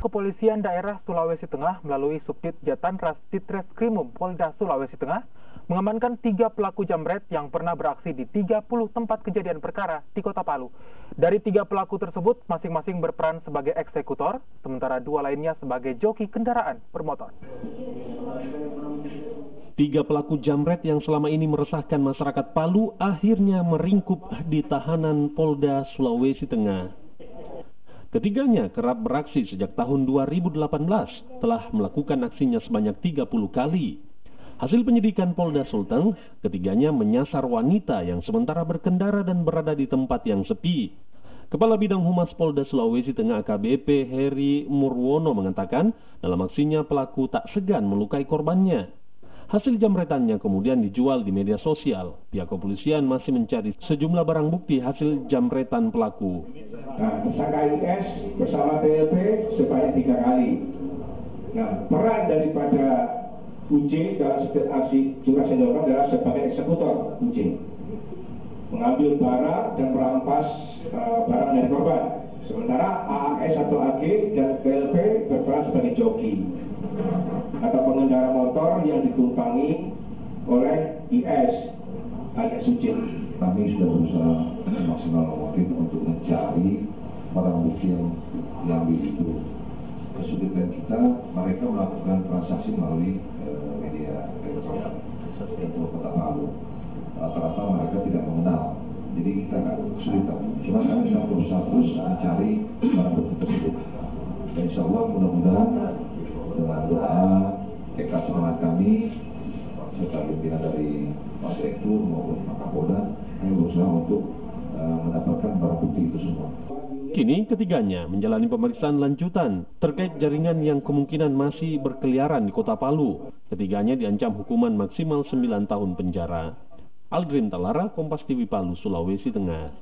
Kepolisian Daerah Sulawesi Tengah melalui Subdit Jatanras Ditreskrimum Polda Sulawesi Tengah mengamankan 3 pelaku jambret yang pernah beraksi di 30 tempat kejadian perkara di Kota Palu. Dari 3 pelaku tersebut masing-masing berperan sebagai eksekutor, sementara 2 lainnya sebagai joki kendaraan bermotor. 3 pelaku jambret yang selama ini meresahkan masyarakat Palu akhirnya meringkup di tahanan Polda Sulawesi Tengah. Ketiganya kerap beraksi sejak tahun 2018, telah melakukan aksinya sebanyak 30 kali. Hasil penyidikan Polda Sulteng, ketiganya menyasar wanita yang sementara berkendara dan berada di tempat yang sepi. Kepala Bidang Humas Polda Sulawesi Tengah AKBP Heri Murwono mengatakan, dalam aksinya pelaku tak segan melukai korbannya. Hasil jambretannya kemudian dijual di media sosial. Pihak kepolisian masih mencari sejumlah barang bukti hasil jambretan pelaku. Nah, tersangka IS bersama TLP sebanyak 3 kali. Nah, peran daripada UJ dalam setiap aksi juga senjata adalah sebagai eksekutor UJ, mengambil barang dan merampas barang dari korban. Sementara AAS atau AG dan TLP berperan sebagai joki atau pengendara motor yang ditumpangi oleh IS alias UJ. Kami sudah berusaha maksimal mungkin untuk mencari barang bukti yang begitu. Kesulitan kita, mereka melakukan transaksi melalui media elektronik untuk Kota Palu. Rata-rata mereka tidak mengenal, jadi kita agak kesulitan. Cuma kami sedang berusaha terus mencari barang bukti tersebut. Dan insya Allah mudah-mudahan dengan doa, tekad semangat kami, serta pimpinan dari Mas Direktur maupun Pak Kapolda, kami berusaha untuk mendapatkan barang bukti itu semua. Kini ketiganya menjalani pemeriksaan lanjutan terkait jaringan yang kemungkinan masih berkeliaran di Kota Palu. Ketiganya diancam hukuman maksimal 9 tahun penjara. Aldrin Talara, Kompas TV Palu, Sulawesi Tengah.